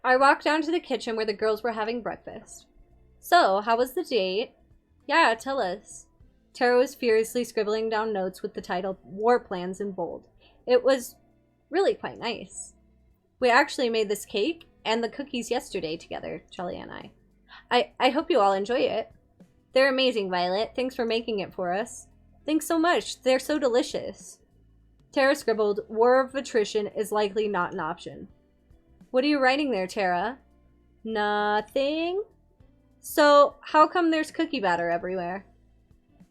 I walked down to the kitchen where the girls were having breakfast. So, how was the date? Yeah, tell us. Tara was furiously scribbling down notes with the title War Plans in bold. It was really quite nice. We actually made this cake and the cookies yesterday together, Chelly and I. I hope you all enjoy it. They're amazing, Violet. Thanks for making it for us. Thanks so much. They're so delicious. Tara scribbled, War of Attrition is likely not an option. What are you writing there, Tara? Nothing. So, how come there's cookie batter everywhere?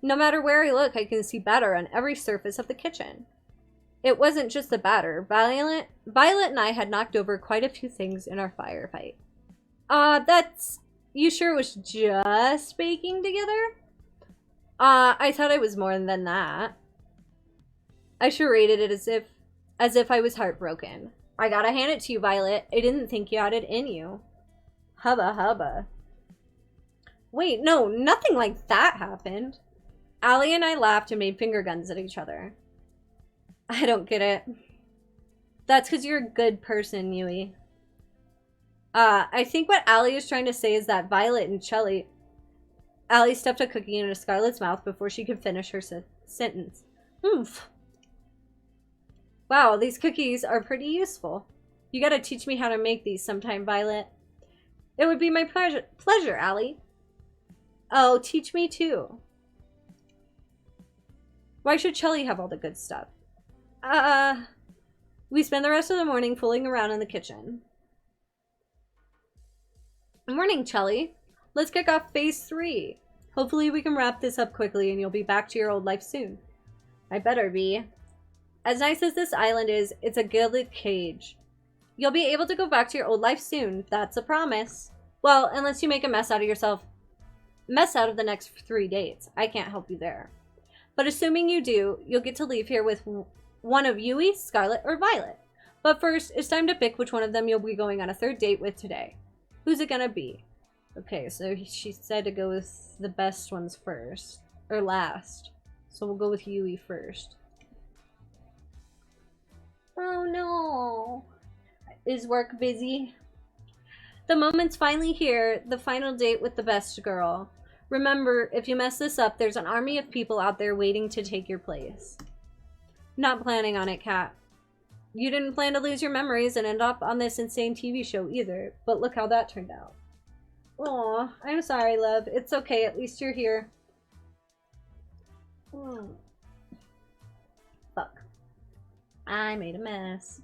No matter where I look, I can see batter on every surface of the kitchen. It wasn't just the batter. Violet and I had knocked over quite a few things in our firefight. That's... You sure it was just baking together? I thought it was more than that. I sure rated it as if I was heartbroken. I gotta hand it to you, Violet. I didn't think you had it in you. Hubba hubba. Wait, no, nothing like that happened. Allie and I laughed and made finger guns at each other. I don't get it. That's because you're a good person, Yui. I think what Allie is trying to say is that Violet and Chelly... Allie stuffed a cookie into Scarlett's mouth before she could finish her sentence. Oomph. Wow, these cookies are pretty useful. You gotta teach me how to make these sometime, Violet. It would be my pleasure, Allie. Oh, teach me too. Why should Chelly have all the good stuff? We spend the rest of the morning fooling around in the kitchen. Morning, Chelly. Let's kick off phase 3. Hopefully we can wrap this up quickly and you'll be back to your old life soon. I better be. As nice as this island is, it's a gilded cage. You'll be able to go back to your old life soon. That's a promise. Well, unless you make a mess out of yourself. Mess out of the next 3 dates. I can't help you there. But assuming you do, you'll get to leave here with one of Yui, Scarlett, or Violet. But first, it's time to pick which one of them you'll be going on a 3rd date with today. Who's it gonna be? Okay, so she said to go with the best ones first. Or last. So we'll go with Yui first. Oh no. Is work busy? The moment's finally here. The final date with the best girl. Remember, if you mess this up, there's an army of people out there waiting to take your place. Not planning on it, Kat. You didn't plan to lose your memories and end up on this insane TV show either, but look how that turned out. Aw, I'm sorry, love. It's okay, at least you're here. Fuck. I made a mess.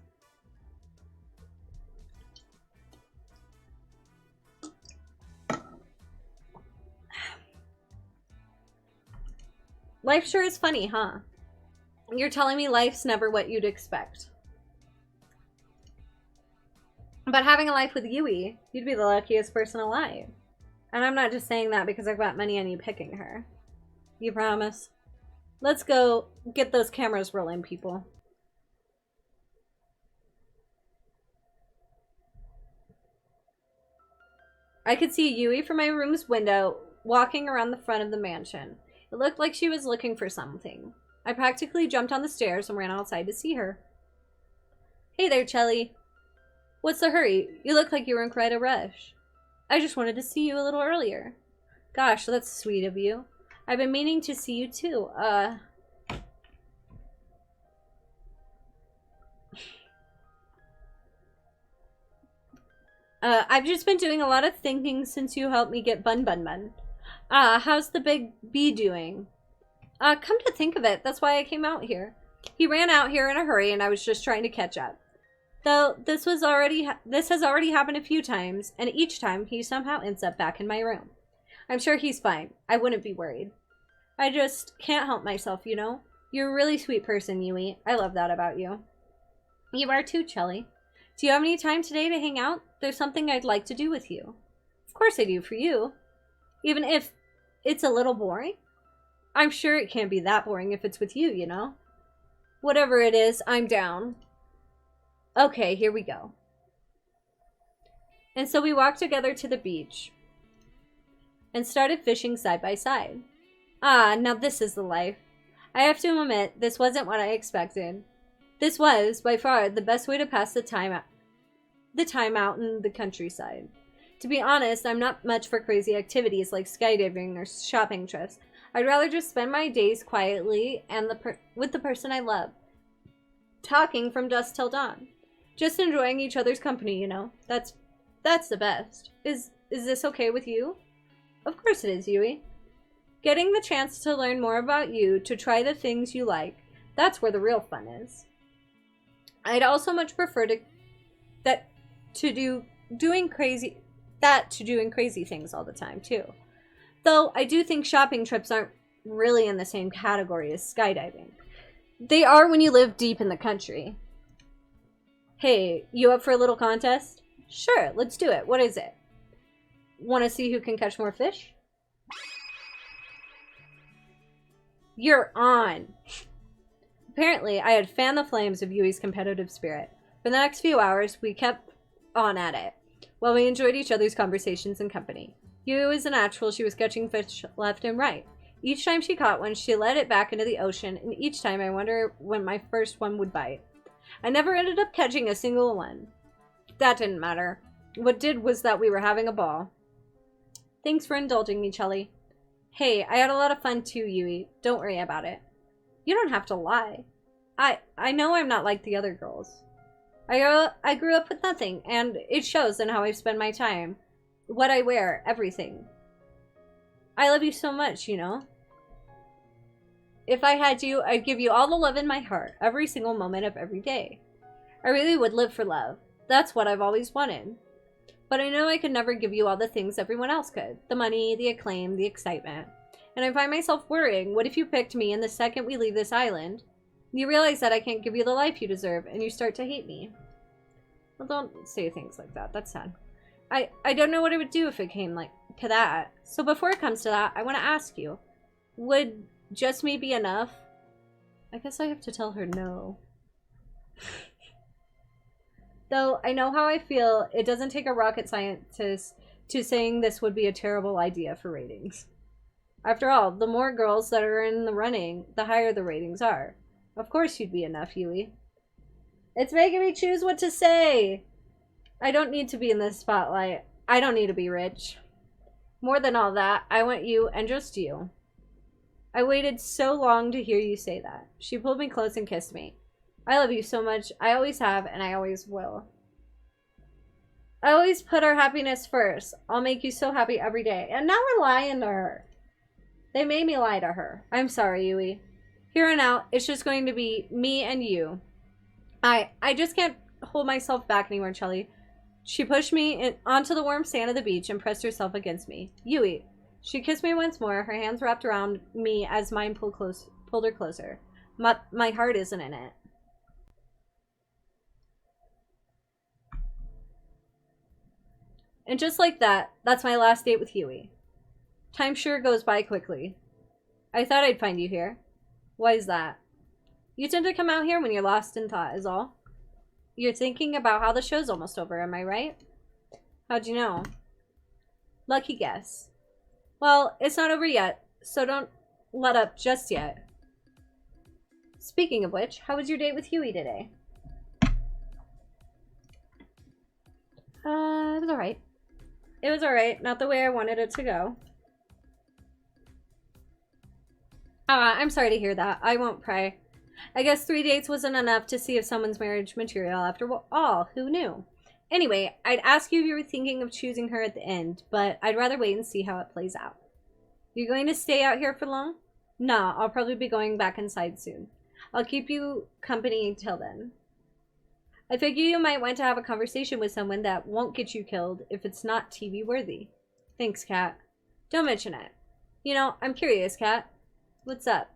Life sure is funny, huh? You're telling me life's never what you'd expect. But having a life with Yui, you'd be the luckiest person alive. And I'm not just saying that because I've got money on you picking her. You promise? Let's go get those cameras rolling, people. I could see Yui from my room's window walking around the front of the mansion. It looked like she was looking for something. I practically jumped on the stairs and ran outside to see her. Hey there, Chelly. What's the hurry? You look like you were in quite a rush. I just wanted to see you a little earlier. Gosh, that's sweet of you. I've been meaning to see you too. I've just been doing a lot of thinking since you helped me get Bun Bun Bun. How's the big bee doing? Come to think of it, that's why I came out here. He ran out here in a hurry and I was just trying to catch up. Though this has already happened a few times, and each time he somehow ends up back in my room. I'm sure he's fine. I wouldn't be worried. I just can't help myself, you know? You're a really sweet person, Yui. I love that about you. You are too, Chelly. Do you have any time today to hang out? There's something I'd like to do with you. Of course I do for you. Even if it's a little boring. I'm sure it can't be that boring if it's with you, you know? Whatever it is, I'm down. Okay, here we go. And so we walked together to the beach and started fishing side by side. Now this is the life. I have to admit, this wasn't what I expected. This was, by far, the best way to pass the time the time out in the countryside. To be honest, I'm not much for crazy activities like skydiving or shopping trips. I'd rather just spend my days quietly and with the person I love, talking from dusk till dawn. Just enjoying each other's company, you know. That's the best. Is this okay with you? Of course it is, Yui. Getting the chance to learn more about you, to try the things you like, that's where the real fun is. I'd also much prefer doing crazy things all the time too. Though I do think shopping trips aren't really in the same category as skydiving. They are when you live deep in the country. Hey, you up for a little contest? Sure, let's do it. What is it? Want to see who can catch more fish? You're on! Apparently, I had fanned the flames of Yui's competitive spirit. For the next few hours, we kept on at it, while we enjoyed each other's conversations and company. Yui was a natural. She was catching fish left and right. Each time she caught one, she let it back into the ocean, and each time I wondered when my first one would bite. I never ended up catching a single one. That didn't matter. What did was that we were having a ball. Thanks for indulging me, Chelly. Hey, I had a lot of fun too, Yui. Don't worry about it. You don't have to lie. I know I'm not like the other girls. I grew up with nothing, and it shows in how I spend my time. What I wear, everything. I love you so much, you know? If I had you, I'd give you all the love in my heart, every single moment of every day. I really would live for love. That's what I've always wanted. But I know I could never give you all the things everyone else could. The money, the acclaim, the excitement. And I find myself worrying, what if you picked me and the second we leave this island, you realize that I can't give you the life you deserve and you start to hate me? Well, don't say things like that. That's sad. I don't know what I would do if it came like to that. So before it comes to that, I want to ask you, would just me be enough? I guess I have to tell her no. Though I know how I feel, it doesn't take a rocket scientist to saying this would be a terrible idea for ratings. After all, the more girls that are in the running, the higher the ratings are. Of course you'd be enough, Yui. It's making me choose what to say! I don't need to be in this spotlight. I don't need to be rich. More than all that, I want you and just you. I waited so long to hear you say that. She pulled me close and kissed me. I love you so much. I always have, and I always will. I always put our happiness first. I'll make you so happy every day. And now we're lying to her. They made me lie to her. I'm sorry, Yui. Here and out, it's just going to be me and you. I just can't hold myself back anymore, Chelly. She pushed me onto the warm sand of the beach and pressed herself against me. Yui. She kissed me once more, her hands wrapped around me as mine pulled her closer. My heart isn't in it. And just like that, that's my last date with Yui. Time sure goes by quickly. I thought I'd find you here. Why is that? You tend to come out here when you're lost in thought, is all. You're thinking about how the show's almost over, am I right? How'd you know? Lucky guess. Well, it's not over yet, so don't let up just yet. Speaking of which, how was your date with Yui today? It was alright. It was alright, not the way I wanted it to go. I'm sorry to hear that. I won't pray. I guess 3 dates wasn't enough to see if someone's marriage material after all. Who knew? Anyway, I'd ask you if you were thinking of choosing her at the end, but I'd rather wait and see how it plays out. You going to stay out here for long? No, I'll probably be going back inside soon. I'll keep you company till then. I figure you might want to have a conversation with someone that won't get you killed if it's not TV worthy. Thanks, Kat. Don't mention it. You know, I'm curious, Kat. What's up?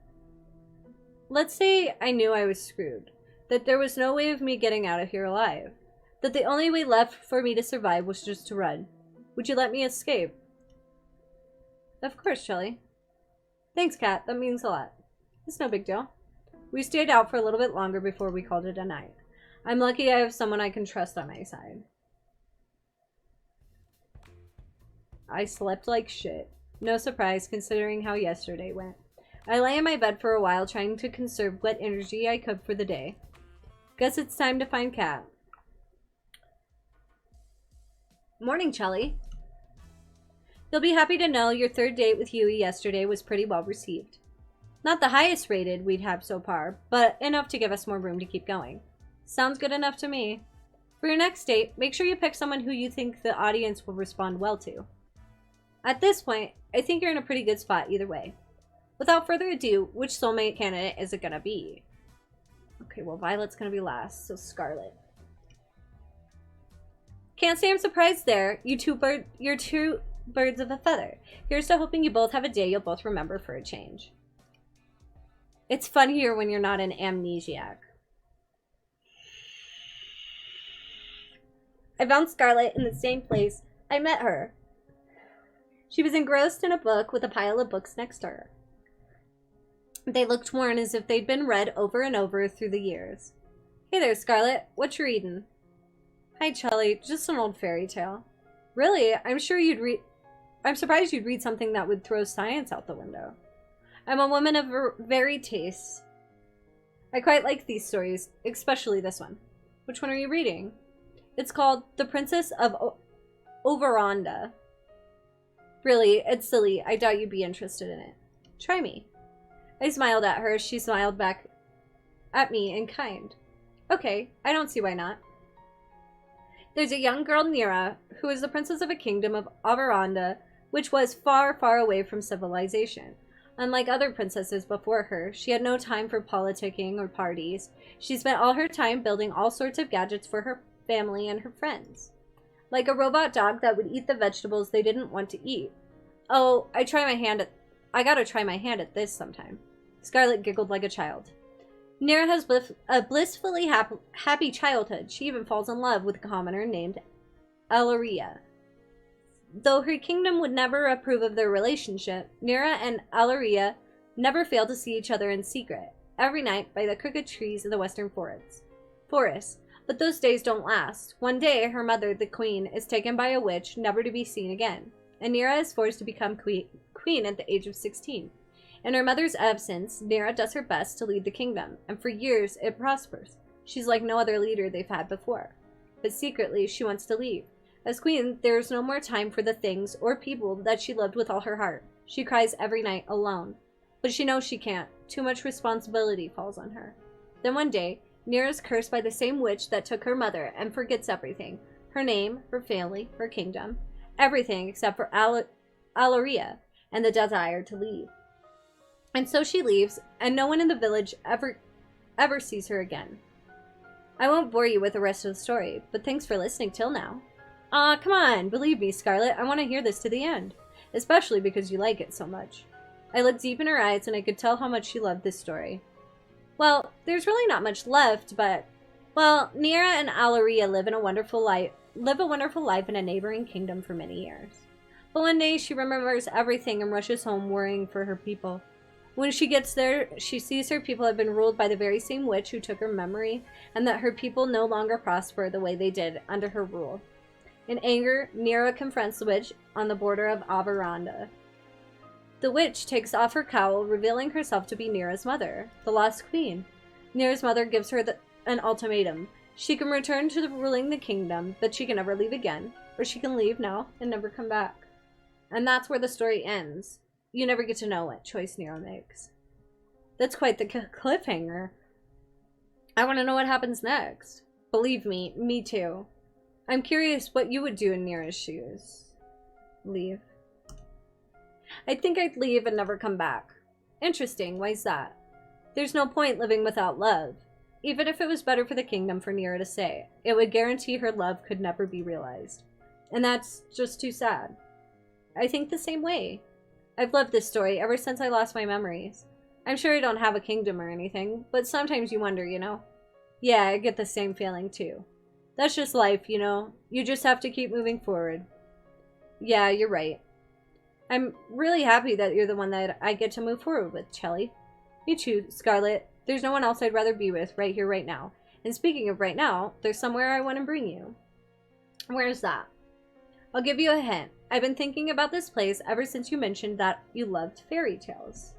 Let's say I knew I was screwed. That there was no way of me getting out of here alive. That the only way left for me to survive was just to run. Would you let me escape? Of course, Chelly. Thanks, Kat. That means a lot. It's no big deal. We stayed out for a little bit longer before we called it a night. I'm lucky I have someone I can trust on my side. I slept like shit. No surprise considering how yesterday went. I lay in my bed for a while trying to conserve what energy I could for the day. Guess it's time to find Kat. Morning, Chelly. You'll be happy to know your third date with Huey yesterday was pretty well received. Not the highest rated we'd have so far, but enough to give us more room to keep going. Sounds good enough to me. For your next date, make sure you pick someone who you think the audience will respond well to. At this point, I think you're in a pretty good spot either way. Without further ado, which soulmate candidate is it gonna be? Okay, well, Violet's gonna be last, so Scarlet. Can't say I'm surprised there. You're two birds of a feather. Here's to hoping you both have a day you'll both remember for a change. It's fun here when you're not an amnesiac. I found Scarlet in the same place I met her. She was engrossed in a book with a pile of books next to her. They looked worn as if they'd been read over and over through the years. Hey there, Scarlet. What you reading? Hi, Chelly. Just an old fairy tale. Really? I'm surprised you'd read something that would throw science out the window. I'm a woman of varied tastes. I quite like these stories, especially this one. Which one are you reading? It's called The Princess of Overonda. Really, it's silly. I doubt you'd be interested in it. Try me. I smiled at her. She smiled back at me in kind. Okay, I don't see why not. There's a young girl, Nira, who is the princess of a kingdom of Overonda, which was far, far away from civilization. Unlike other princesses before her, she had no time for politicking or parties. She spent all her time building all sorts of gadgets for her family and her friends. Like a robot dog that would eat the vegetables they didn't want to eat. Oh, I gotta try my hand at this sometime. Scarlet giggled like a child. Nira has a blissfully happy childhood. She even falls in love with a commoner named Alaria. Though her kingdom would never approve of their relationship, Nira and Alaria never fail to see each other in secret, every night by the crooked trees of the western forests. But those days don't last. One day, her mother, the queen, is taken by a witch, never to be seen again, and Nira is forced to become queen at the age of 16. In her mother's absence, Nira does her best to lead the kingdom, and for years, it prospers. She's like no other leader they've had before. But secretly, she wants to leave. As queen, there is no more time for the things or people that she loved with all her heart. She cries every night alone. But she knows she can't. Too much responsibility falls on her. Then one day, Nira is cursed by the same witch that took her mother and forgets everything. Her name, her family, her kingdom. Everything except for Alaria and the desire to leave. And so she leaves, and no one in the village ever sees her again. I won't bore you with the rest of the story, but thanks for listening till now. Aw, come on, believe me, Scarlet, I want to hear this to the end. Especially because you like it so much. I looked deep in her eyes and I could tell how much she loved this story. Well, there's really not much left, but... Well, Nira and Alaria live a wonderful life in a neighboring kingdom for many years. But one day she remembers everything and rushes home worrying for her people. When she gets there, she sees her people have been ruled by the very same witch who took her memory, and that her people no longer prosper the way they did under her rule. In anger, Nira confronts the witch on the border of Overonda. The witch takes off her cowl, revealing herself to be Nira's mother, the lost queen. Nira's mother gives her an ultimatum. She can return to ruling the kingdom, but she can never leave again. Or she can leave now and never come back. And that's where the story ends. You never get to know what choice Nira makes. That's quite the cliffhanger. I want to know what happens next. Believe me too. I'm curious what you would do in Nira's shoes. Leave. I think I'd leave and never come back. Interesting, why's that? There's no point living without love. Even if it was better for the kingdom for Nira to stay, it would guarantee her love could never be realized. And that's just too sad. I think the same way. I've loved this story ever since I lost my memories. I'm sure I don't have a kingdom or anything, but sometimes you wonder, you know? Yeah, I get the same feeling too. That's just life, you know? You just have to keep moving forward. Yeah, you're right. I'm really happy that you're the one that I get to move forward with, Chelly. Me too, Scarlet. There's no one else I'd rather be with right here, right now. And speaking of right now, there's somewhere I want to bring you. Where's that? I'll give you a hint. I've been thinking about this place ever since you mentioned that you loved fairy tales.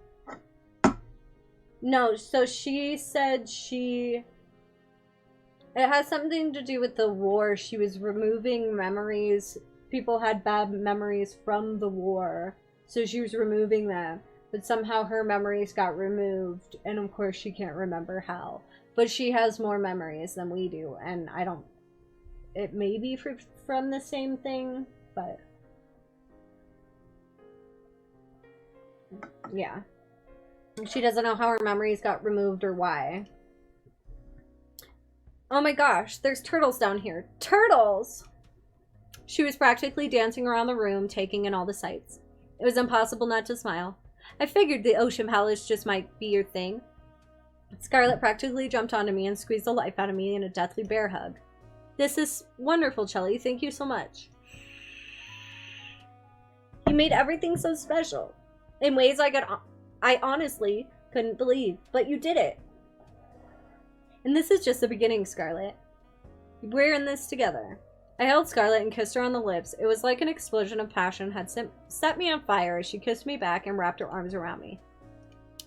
No, so she said it has something to do with the war. She was removing memories people had bad memories from the war, so she was removing them. But somehow her memories got removed, and of course she can't remember how. But she has more memories than we do, and I don't... It may be from the same thing, but... yeah. She doesn't know how her memories got removed or why. Oh my gosh, there's turtles down here. Turtles! She was practically dancing around the room, taking in all the sights. It was impossible not to smile. I figured the Ocean Palace just might be your thing. Scarlet practically jumped onto me and squeezed the life out of me in a deathly bear hug. This is wonderful, Chelly. Thank you so much. You made everything so special. In ways I honestly couldn't believe, but you did it. And this is just the beginning, Scarlet. We're in this together. I held Scarlet and kissed her on the lips. It was like an explosion of passion had set me on fire as she kissed me back and wrapped her arms around me.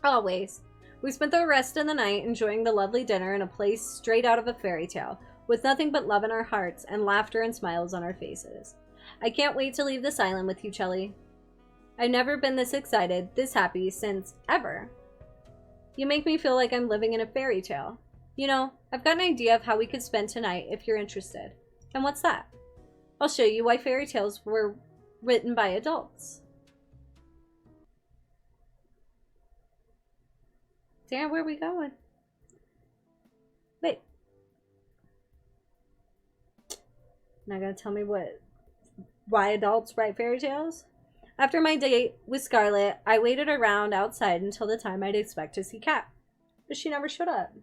Always. We spent the rest of the night enjoying the lovely dinner in a place straight out of a fairy tale, with nothing but love in our hearts and laughter and smiles on our faces. I can't wait to leave this island with you, Chelly. I've never been this excited, this happy, since ever. You make me feel like I'm living in a fairy tale. You know, I've got an idea of how we could spend tonight if you're interested. And what's that? I'll show you why fairy tales were written by adults. Damn, where are we going? Wait. Not gonna tell me why adults write fairy tales? After my date with Scarlet, I waited around outside until the time I'd expect to see Kat. But she never showed up.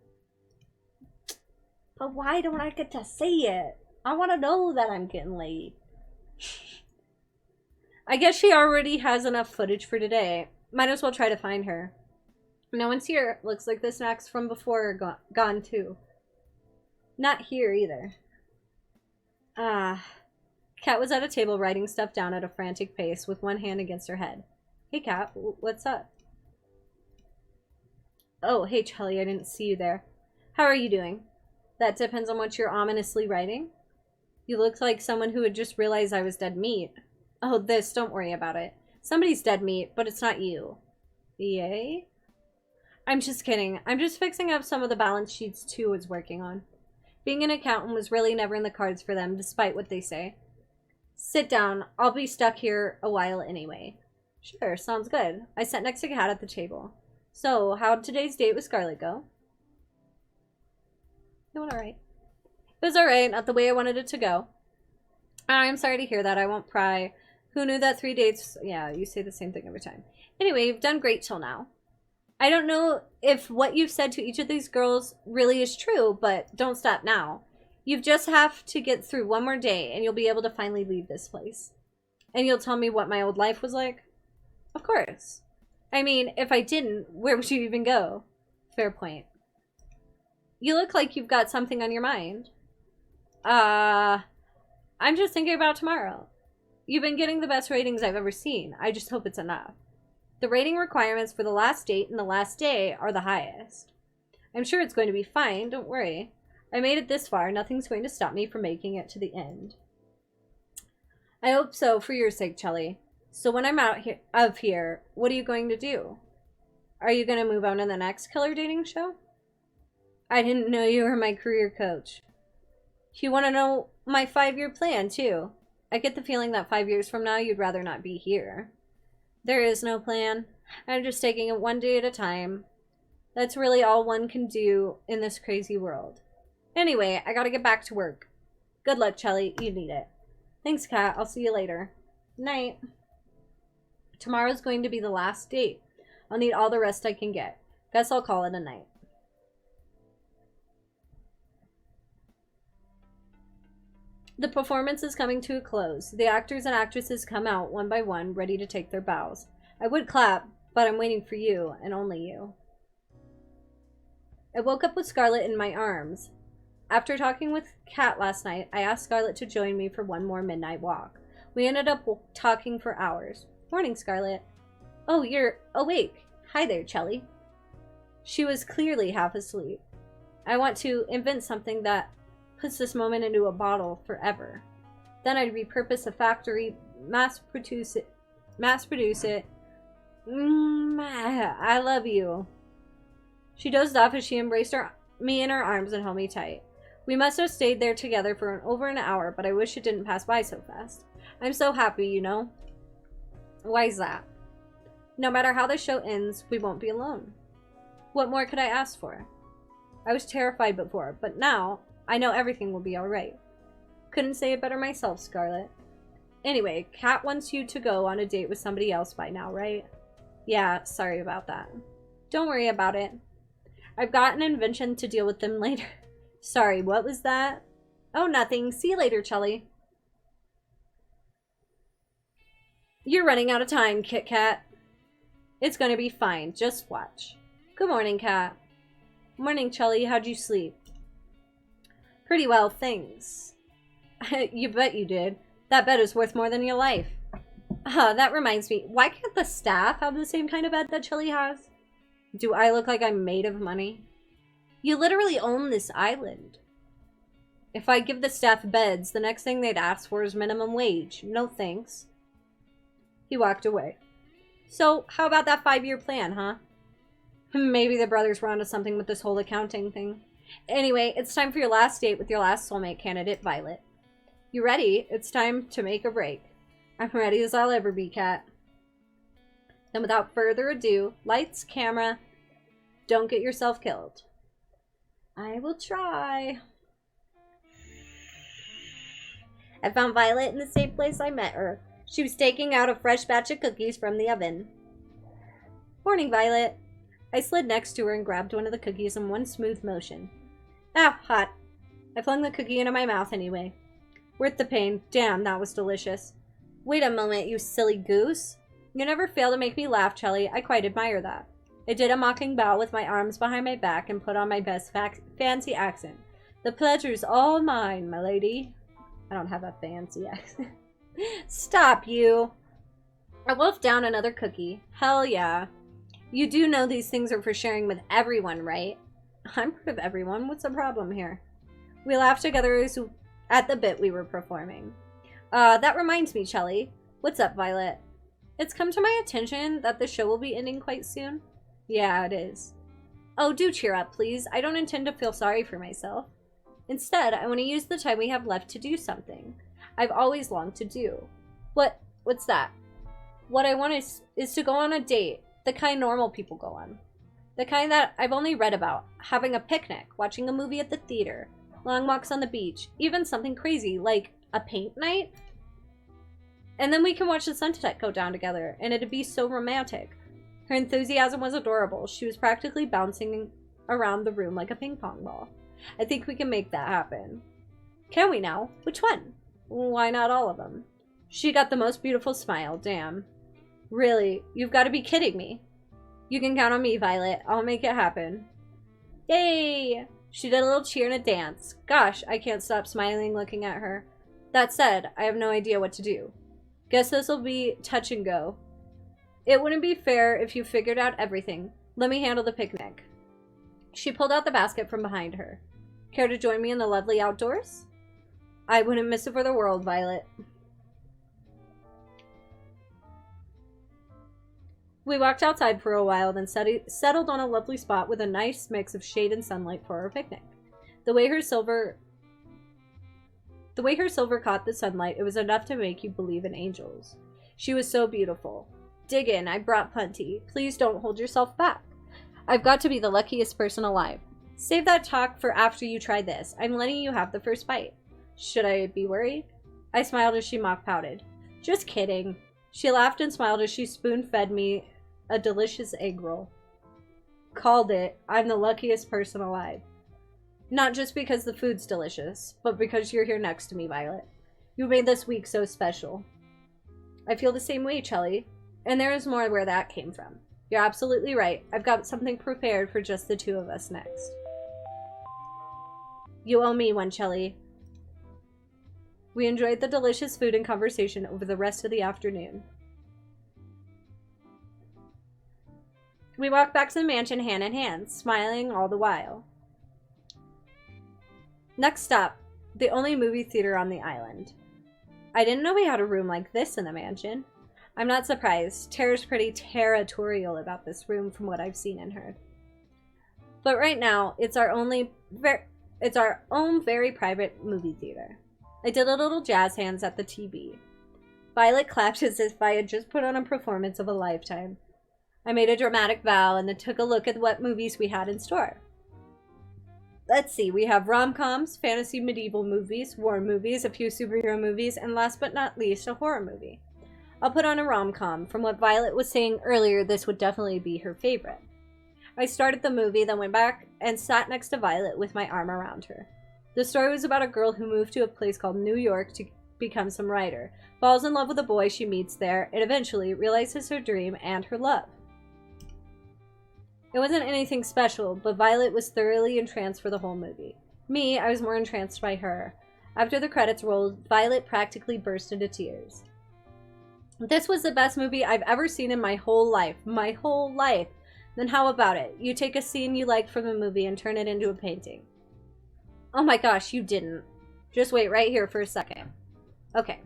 But why don't I get to see it? I want to know that I'm getting late. I guess she already has enough footage for today. Might as well try to find her. No one's here. Looks like the snacks from before are gone too. Not here either. Kat was at a table writing stuff down at a frantic pace with one hand against her head. Hey Kat, what's up? Oh, hey Chelly, I didn't see you there. How are you doing? That depends on what you're ominously writing. You look like someone who had just realized I was dead meat. Oh, don't worry about it. Somebody's dead meat, but it's not you. Yay? I'm just kidding. I'm just fixing up some of the balance sheets Tu was working on. Being an accountant was really never in the cards for them, despite what they say. Sit down. I'll be stuck here a while anyway. Sure, sounds good. I sat next to Kat at the table. So, how'd today's date with Scarlet go? It went alright. It was alright, not the way I wanted it to go. I'm sorry to hear that. I won't pry. Who knew that 3 dates... Yeah, you say the same thing every time. Anyway, you've done great till now. I don't know if what you've said to each of these girls really is true, but don't stop now. You just have to get through one more day, and you'll be able to finally leave this place. And you'll tell me what my old life was like? Of course. I mean, if I didn't, where would you even go? Fair point. You look like you've got something on your mind. I'm just thinking about tomorrow. You've been getting the best ratings I've ever seen. I just hope it's enough. The rating requirements for the last date and the last day are the highest. I'm sure it's going to be fine, don't worry. I made it this far, nothing's going to stop me from making it to the end. I hope so, for your sake, Chelly. So when I'm out of here, what are you going to do? Are you going to move on to the next killer dating show? I didn't know you were my career coach. You want to know my 5-year plan, too. I get the feeling that 5 years from now, you'd rather not be here. There is no plan. I'm just taking it one day at a time. That's really all one can do in this crazy world. Anyway, I gotta get back to work. Good luck, Chelly. You need it. Thanks, Kat. I'll see you later. Night. Tomorrow's going to be the last date. I'll need all the rest I can get. Guess I'll call it a night. The performance is coming to a close. The actors and actresses come out one by one, ready to take their bows. I would clap, but I'm waiting for you, and only you. I woke up with Scarlet in my arms. After talking with Kat last night, I asked Scarlet to join me for one more midnight walk. We ended up talking for hours. Morning, Scarlet. Oh, you're awake. Hi there, Chelly. She was clearly half asleep. I want to invent something that puts this moment into a bottle forever. Then I'd repurpose a factory, mass produce it. I love you. She dozed off as she embraced me in her arms and held me tight. We must have stayed there together for over an hour, but I wish it didn't pass by so fast. I'm so happy, you know? Why's that? No matter how the show ends, we won't be alone. What more could I ask for? I was terrified before, but now I know everything will be alright. Couldn't say it better myself, Scarlet. Anyway, Kat wants you to go on a date with somebody else by now, right? Yeah, sorry about that. Don't worry about it. I've got an invention to deal with them later. Sorry, what was that? Oh, nothing. See you later, Chelly. You're running out of time, Kit Kat. It's gonna be fine. Just watch. Good morning, Kat. Morning, Chelly. How'd you sleep? Pretty well, thanks. You bet you did. That bed is worth more than your life. That reminds me. Why can't the staff have the same kind of bed that Chelly has? Do I look like I'm made of money? You literally own this island. If I give the staff beds, the next thing they'd ask for is minimum wage. No thanks. He walked away. So, how about that 5-year plan, huh? Maybe the brothers were onto something with this whole accounting thing. Anyway, it's time for your last date with your last soulmate candidate, Violet. You ready? It's time to make a break. I'm ready as I'll ever be, Kat. Then without further ado, lights, camera, don't get yourself killed. I will try. I found Violet in the same place I met her. She was taking out a fresh batch of cookies from the oven. Morning, Violet. I slid next to her and grabbed one of the cookies in one smooth motion. Ah, hot. I flung the cookie into my mouth anyway. Worth the pain. Damn, that was delicious. Wait a moment, you silly goose. You never fail to make me laugh, Chelly. I quite admire that. I did a mocking bow with my arms behind my back and put on my best fancy accent. The pleasure's all mine, my lady. I don't have a fancy accent. Stop, you. I wolfed down another cookie. Hell yeah. You do know these things are for sharing with everyone, right? I'm part of everyone. What's the problem here? We laughed together at the bit we were performing. That reminds me, Chelly. What's up, Violet? It's come to my attention that the show will be ending quite soon. Yeah, it is. Oh, do cheer up, please. I don't intend to feel sorry for myself. Instead, I want to use the time we have left to do something I've always longed to do. What's that? What I want is to go on a date, the kind normal people go on. The kind that I've only read about. Having a picnic, watching a movie at the theater, long walks on the beach, even something crazy like a paint night. And then we can watch the sunset go down together, and it'd be so romantic. Her enthusiasm was adorable. She was practically bouncing around the room like a ping pong ball. I think we can make that happen. Can we now? Which one? Why not all of them? She got the most beautiful smile, damn. Really, you've got to be kidding me. You can count on me, Violet. I'll make it happen. Yay! She did a little cheer and a dance. Gosh, I can't stop smiling looking at her. That said, I have no idea what to do. Guess this'll be touch and go. It wouldn't be fair if you figured out everything. Let me handle the picnic. She pulled out the basket from behind her. Care to join me in the lovely outdoors? I wouldn't miss it for the world, Violet. We walked outside for a while, then settled on a lovely spot with a nice mix of shade and sunlight for our picnic. The way her silver caught the sunlight, it was enough to make you believe in angels. She was so beautiful. Dig in, I brought plenty. Please don't hold yourself back. I've got to be the luckiest person alive. Save that talk for after you try this. I'm letting you have the first bite. Should I be worried? I smiled as she mock pouted. Just kidding. She laughed and smiled as she spoon-fed me a delicious egg roll. Called it. I'm the luckiest person alive. Not just because the food's delicious, but because you're here next to me, Violet. You made this week so special. I feel the same way, Chelly. And there is more where that came from. You're absolutely right. I've got something prepared for just the two of us next. You owe me one, Chelly. We enjoyed the delicious food and conversation over the rest of the afternoon. We walked back to the mansion hand in hand, smiling all the while. Next stop, the only movie theater on the island. I didn't know we had a room like this in the mansion. I'm not surprised. Tara's pretty territorial about this room from what I've seen and heard. But right now, it's our own very private movie theater. I did a little jazz hands at the TV. Violet clapped as if I had just put on a performance of a lifetime. I made a dramatic bow and then took a look at what movies we had in store. Let's see, we have rom-coms, fantasy medieval movies, war movies, a few superhero movies, and last but not least, a horror movie. I'll put on a rom-com. From what Violet was saying earlier, this would definitely be her favorite. I started the movie, then went back and sat next to Violet with my arm around her. The story was about a girl who moved to a place called New York to become some writer, falls in love with a boy she meets there, and eventually realizes her dream and her love. It wasn't anything special, but Violet was thoroughly entranced for the whole movie. Me, I was more entranced by her. After the credits rolled, Violet practically burst into tears. This was the best movie I've ever seen in my whole life. My whole life. Then how about it? You take a scene you liked from the movie and turn it into a painting. Oh my gosh, you didn't. Just wait right here for a second. Okay.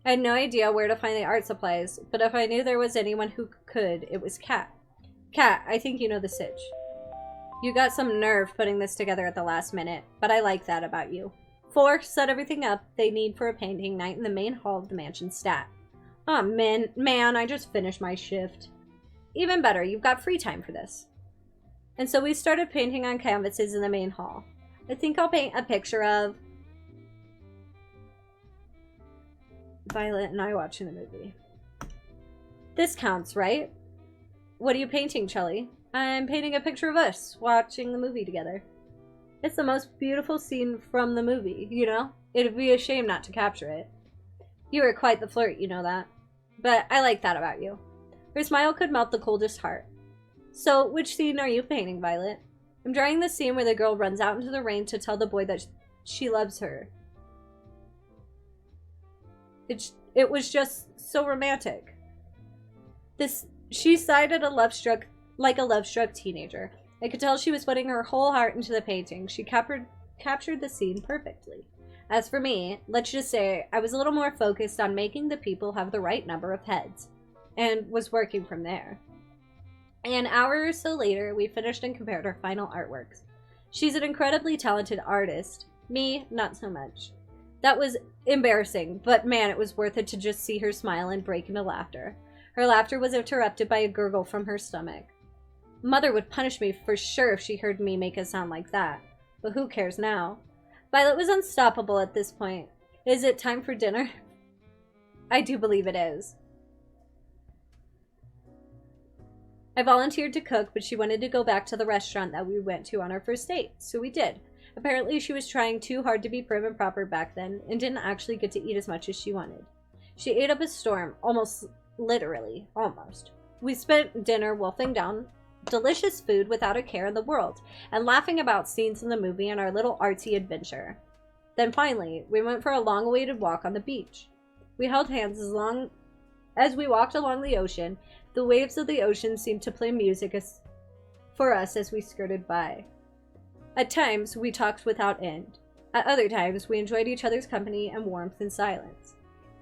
I had no idea where to find the art supplies, but if I knew there was anyone who could, it was Kat. Kat, I think you know the sitch. You got some nerve putting this together at the last minute, but I like that about you. 4, set everything up they need for a painting night in the main hall of the mansion stat. Oh man, I just finished my shift. Even better, you've got free time for this. And so we started painting on canvases in the main hall. I think I'll paint a picture of Violet and I watching the movie. This counts, right? What are you painting, Chelly? I'm painting a picture of us watching the movie together. It's the most beautiful scene from the movie, you know? It'd be a shame not to capture it. You were quite the flirt, you know that. But I like that about you. Her smile could melt the coldest heart. So, which scene are you painting, Violet? I'm drawing the scene where the girl runs out into the rain to tell the boy that she loves her. It was just so romantic. She sighed at like a love-struck teenager. I could tell she was putting her whole heart into the painting. She captured the scene perfectly. As for me, let's just say I was a little more focused on making the people have the right number of heads, and was working from there. An hour or so later, we finished and compared our final artworks. She's an incredibly talented artist. Me, not so much. That was embarrassing, but man, it was worth it to just see her smile and break into laughter. Her laughter was interrupted by a gurgle from her stomach. Mother would punish me for sure if she heard me make a sound like that. But who cares now? Violet was unstoppable at this point. Is it time for dinner? I do believe it is. I volunteered to cook, but she wanted to go back to the restaurant that we went to on our first date, so we did. Apparently she was trying too hard to be prim and proper back then, and didn't actually get to eat as much as she wanted. She ate up a storm, almost literally, almost. We spent dinner wolfing down delicious food without a care in the world, and laughing about scenes in the movie and our little artsy adventure. Then finally, we went for a long-awaited walk on the beach. We held hands as we walked along the ocean. The waves of the ocean seemed to play music for us as we skirted by. At times, we talked without end. At other times, we enjoyed each other's company and warmth and silence.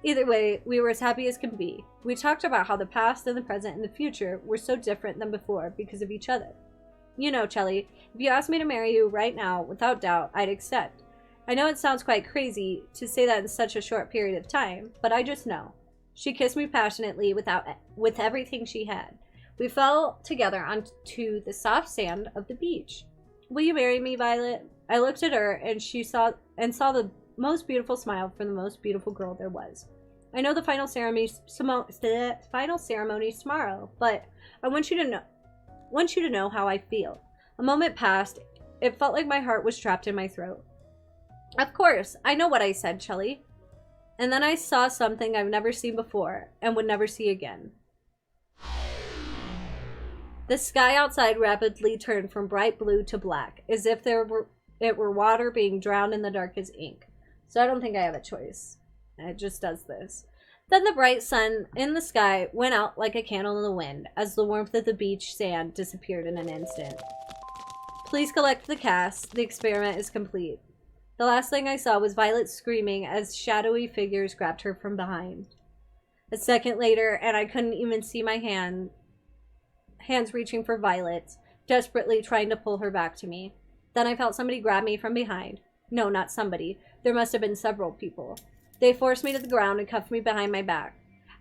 Either way, we were as happy as can be. We talked about how the past and the present and the future were so different than before because of each other. You know, Chelly, if you asked me to marry you right now, without doubt, I'd accept. I know it sounds quite crazy to say that in such a short period of time, but I just know. She kissed me passionately with everything she had. We fell together onto the soft sand of the beach. Will you marry me, Violet? I looked at her and saw the most beautiful smile for the most beautiful girl there was. I know the final ceremony's tomorrow, but I want you to know how I feel. A moment passed. It felt like my heart was trapped in my throat. Of course, I know what I said, Chelly. And then I saw something I've never seen before and would never see again. The sky outside rapidly turned from bright blue to black, as if it were water being drowned in the darkest ink. So I don't think I have a choice. It just does this. Then the bright sun in the sky went out like a candle in the wind, as the warmth of the beach sand disappeared in an instant. Please collect the cast. The experiment is complete. The last thing I saw was Violet screaming as shadowy figures grabbed her from behind. A second later, and I couldn't even see my hands reaching for Violet, desperately trying to pull her back to me. Then I felt somebody grab me from behind. No, not somebody. There must have been several people. They forced me to the ground and cuffed me behind my back.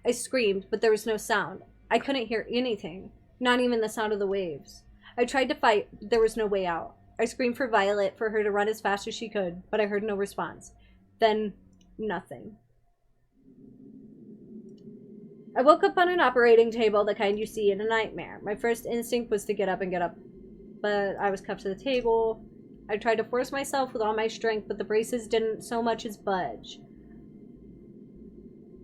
I screamed, but there was no sound. I couldn't hear anything, not even the sound of the waves. I tried to fight, but there was no way out. I screamed for Violet for her to run as fast as she could, but I heard no response. Then, nothing. I woke up on an operating table, the kind you see in a nightmare. My first instinct was to get up, but I was cuffed to the table. I tried to force myself with all my strength, but the braces didn't so much as budge.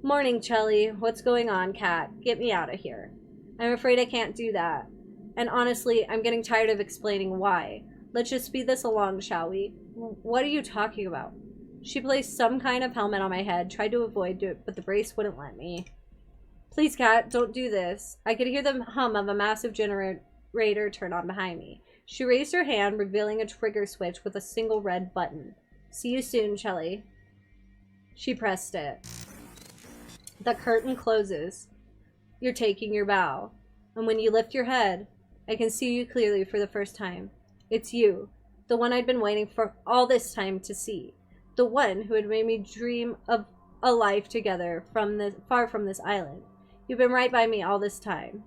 Morning, Chelly. What's going on, Cat? Get me out of here. I'm afraid I can't do that. And honestly, I'm getting tired of explaining why. Let's just speed this along, shall we? What are you talking about? She placed some kind of helmet on my head, tried to avoid it, but the brace wouldn't let me. Please, Cat, don't do this. I could hear the hum of a massive generator turn on behind me. She raised her hand, revealing a trigger switch with a single red button. See you soon, Chelly. She pressed it. The curtain closes. You're taking your bow. And when you lift your head, I can see you clearly for the first time. It's you, the one I'd been waiting for all this time to see. The one who had made me dream of a life together far from this island. You've been right by me all this time.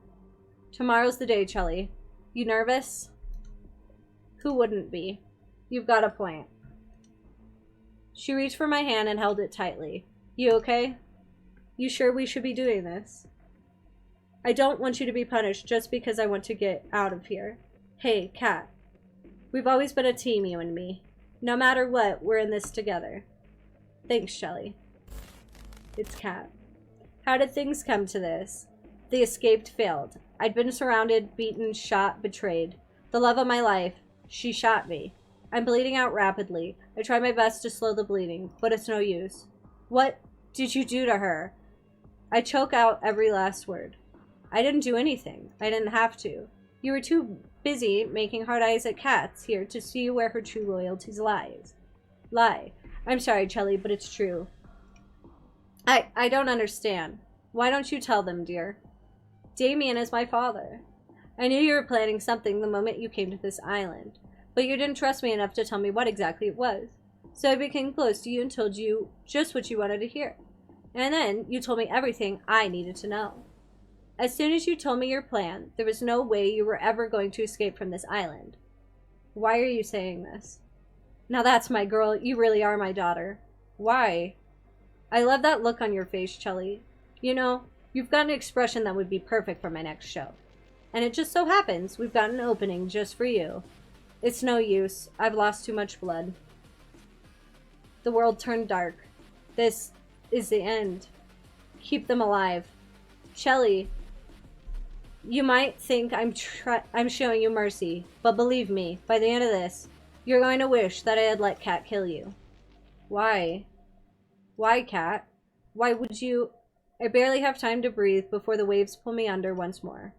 Tomorrow's the day, Chelly. You nervous? Who wouldn't be? You've got a point. She reached for my hand and held it tightly. You okay? You sure we should be doing this? I don't want you to be punished just because I want to get out of here. Hey, Cat. We've always been a team, you and me. No matter what, we're in this together. Thanks, Chelly. It's Cat. How did things come to this? The escaped failed. I'd been surrounded, beaten, shot, betrayed. The love of my life. She shot me. I'm bleeding out rapidly. I try my best to slow the bleeding, but it's no use. What did you do to her? I choke out every last word. I didn't do anything. I didn't have to. You were too busy making hard eyes at Cats here to see where her true loyalties lie. I'm sorry, Chelly, but it's true. I don't understand. Why don't you tell them, dear? Damien is my father. I knew you were planning something the moment you came to this island, but you didn't trust me enough to tell me what exactly it was. So I became close to you and told you just what you wanted to hear. And then you told me everything I needed to know. As soon as you told me your plan, there was no way you were ever going to escape from this island. Why are you saying this? Now that's my girl. You really are my daughter. Why? I love that look on your face, Chelly. You know, you've got an expression that would be perfect for my next show. And it just so happens we've got an opening just for you. It's no use. I've lost too much blood. The world turned dark. This is the end. Keep them alive. Chelly, you might think I'm showing you mercy, but believe me, by the end of this, you're going to wish that I had let Cat kill you. Why? Why, Cat? Why would you? I barely have time to breathe before the waves pull me under once more.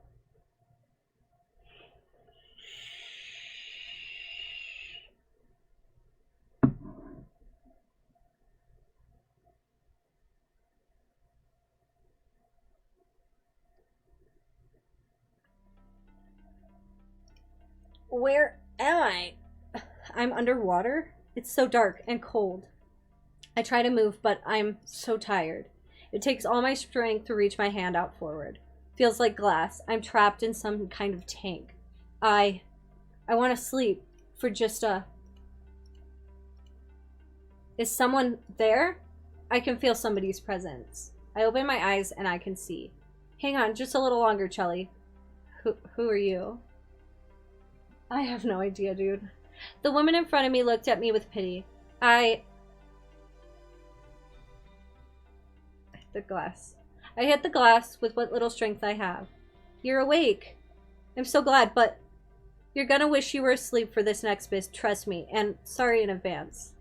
Where am I? I'm underwater? It's so dark and cold. I try to move, but I'm so tired. It takes all my strength to reach my hand out forward. Feels like glass. I'm trapped in some kind of tank. I want to sleep for just a... Is someone there? I can feel somebody's presence. I open my eyes and I can see. Hang on, just a little longer, Chelly. Who are you? I have no idea, dude. The woman in front of me looked at me with pity. I hit the glass with what little strength I have. You're awake. I'm so glad, but you're gonna wish you were asleep for this next bit, trust me, and sorry in advance.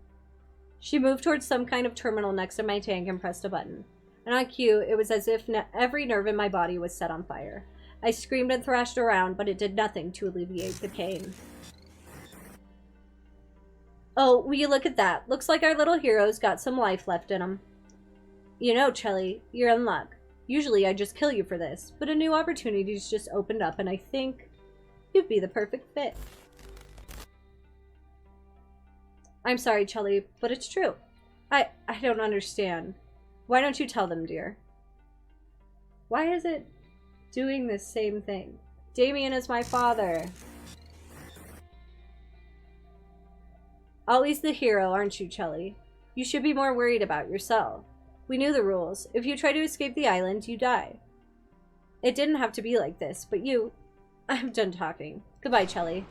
She moved towards some kind of terminal next to my tank and pressed a button. And on cue, it was as if every nerve in my body was set on fire. I screamed and thrashed around, but it did nothing to alleviate the pain. Oh, will you look at that? Looks like our little hero's got some life left in him. You know, Chelly, you're in luck. Usually I just kill you for this, but a new opportunity's just opened up and I think you'd be the perfect fit. I'm sorry, Chelly, but it's true. I don't understand. Why don't you tell them, dear? Why is it doing the same thing? Damien is my father. Always the hero, aren't you, Chelly? You should be more worried about yourself. We knew the rules. If you try to escape the island, you die. It didn't have to be like this, but you... I'm done talking. Goodbye, Chelly.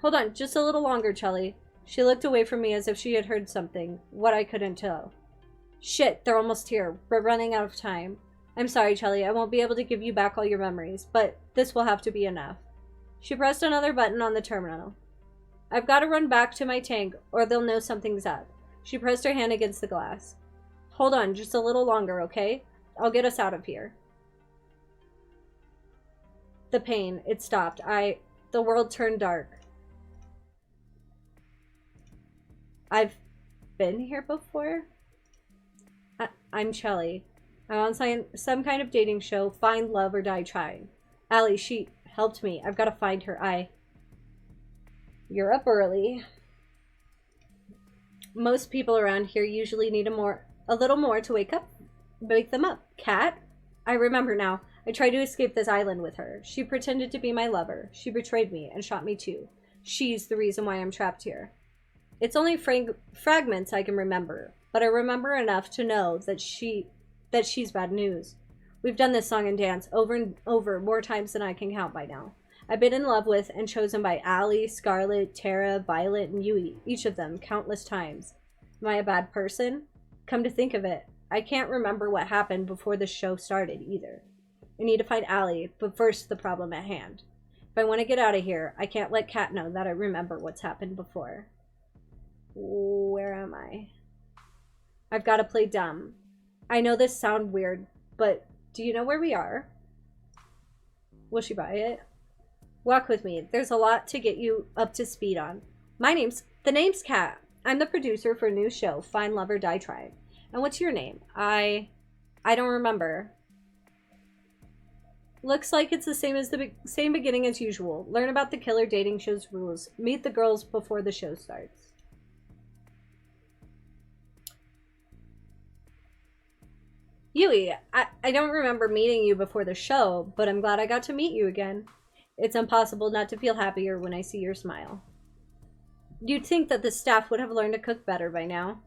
Hold on, just a little longer, Chelly. She looked away from me as if she had heard something, what I couldn't tell. Shit, they're almost here. We're running out of time. I'm sorry, Chelly. I won't be able to give you back all your memories, but this will have to be enough. She pressed another button on the terminal. I've got to run back to my tank, or they'll know something's up. She pressed her hand against the glass. Hold on, just a little longer, okay? I'll get us out of here. The pain, it stopped. The world turned dark. I've been here before? I'm Chelly. I'm on some kind of dating show. Find love or die trying. Allie, she helped me. I've got to find her. You're up early. Most people around here usually need a little more to wake them up. Cat? I remember now. I tried to escape this island with her. She pretended to be my lover. She betrayed me and shot me too. She's the reason why I'm trapped here. It's only fragments I can remember, but I remember enough to know that she's bad news. We've done this song and dance over and over more times than I can count by now. I've been in love with and chosen by Allie, Scarlet, Tara, Violet, and Yui, each of them countless times. Am I a bad person? Come to think of it, I can't remember what happened before the show started either. I need to find Allie, but first the problem at hand. If I want to get out of here, I can't let Kat know that I remember what's happened before. Where am I? I've got to play dumb. I know this sounds weird, but do you know where we are? Will she buy it? Walk with me. There's a lot to get you up to speed on. The name's Kat. I'm the producer for a new show, Find Love or Die Trying. And what's your name? I don't remember. Looks like it's the same beginning as usual. Learn about the killer dating show's rules. Meet the girls before the show starts. Yui, I don't remember meeting you before the show, but I'm glad I got to meet you again. It's impossible not to feel happier when I see your smile. You'd think that the staff would have learned to cook better by now.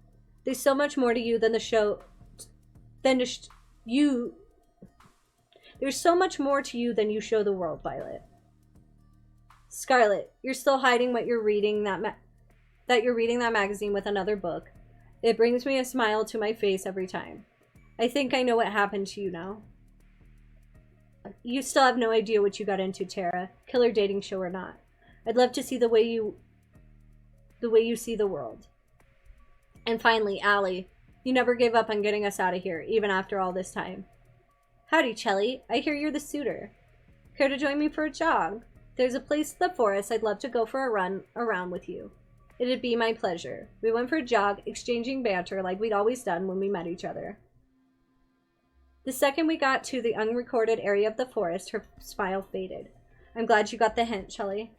There's so much more to you than the show... There's so much more to you than you show the world, Violet. Scarlet, you're still hiding what you're reading that you're reading that magazine with another book. It brings me a smile to my face every time. I think I know what happened to you now. You still have no idea what you got into, Tara. Killer dating show or not. I'd love to see the way you see the world. And finally, Allie, you never gave up on getting us out of here, even after all this time. Howdy, Chelly. I hear you're the suitor. Care to join me for a jog? There's a place in the forest I'd love to go for a run around with you. It'd be my pleasure. We went for a jog, exchanging banter like we'd always done when we met each other. The second we got to the unrecorded area of the forest, her smile faded. I'm glad you got the hint, Chelly.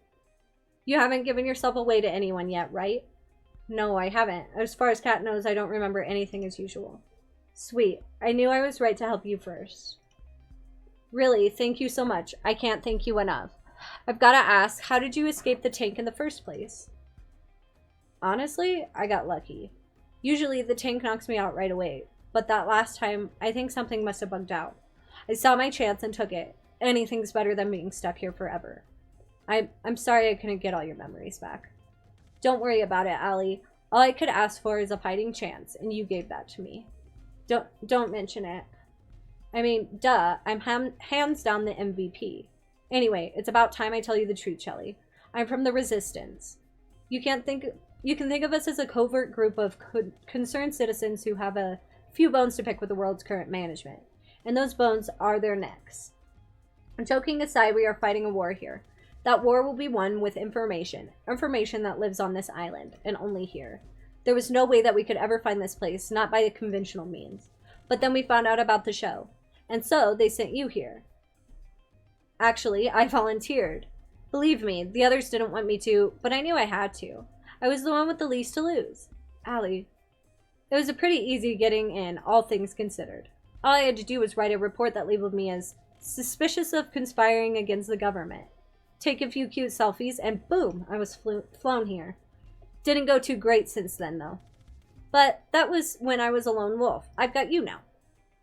You haven't given yourself away to anyone yet, right? No, I haven't. As far as Kat knows, I don't remember anything as usual. Sweet. I knew I was right to help you first. Really, thank you so much. I can't thank you enough. I've got to ask, how did you escape the tank in the first place? Honestly, I got lucky. Usually the tank knocks me out right away, but that last time, I think something must have bugged out. I saw my chance and took it. Anything's better than being stuck here forever. I'm sorry I couldn't get all your memories back. Don't worry about it, Allie. All I could ask for is a fighting chance, and you gave that to me. Don't mention it. I mean, duh, I'm hands down the MVP. Anyway, it's about time I tell you the truth, Chelly. I'm from the Resistance. You can think of us as a covert group of concerned citizens who have a few bones to pick with the world's current management. And those bones are their necks. Joking aside, we are fighting a war here. That war will be won with information. Information that lives on this island, and only here. There was no way that we could ever find this place, not by the conventional means. But then we found out about the show. And so, they sent you here. Actually, I volunteered. Believe me, the others didn't want me to, but I knew I had to. I was the one with the least to lose. Allie. It was a pretty easy getting in, all things considered. All I had to do was write a report that labeled me as suspicious of conspiring against the government. Take a few cute selfies, and boom, I was flown here. Didn't go too great since then, though. But that was when I was a lone wolf. I've got you now.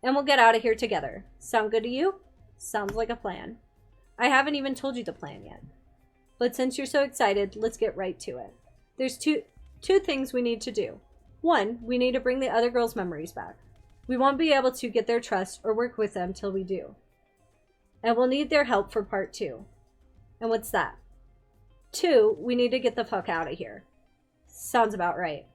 And we'll get out of here together. Sound good to you? Sounds like a plan. I haven't even told you the plan yet. But since you're so excited, let's get right to it. There's two things we need to do. One, we need to bring the other girls' memories back. We won't be able to get their trust or work with them till we do. And we'll need their help for part 2. And what's that? 2, we need to get the fuck out of here. Sounds about right.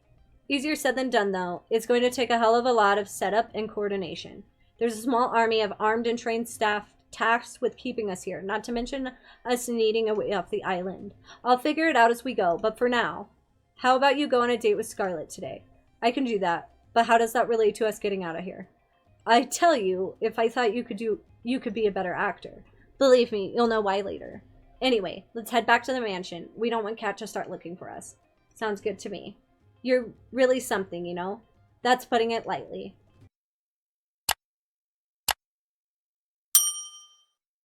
Easier said than done, though. It's going to take a hell of a lot of setup and coordination. There's a small army of armed and trained staff tasked with keeping us here, not to mention us needing a way off the island. I'll figure it out as we go, but for now, how about you go on a date with Scarlet today? I can do that, but how does that relate to us getting out of here? I tell you, if I thought you could be a better actor. Believe me, you'll know why later. Anyway, let's head back to the mansion. We don't want Kat to start looking for us. Sounds good to me. You're really something, you know? That's putting it lightly.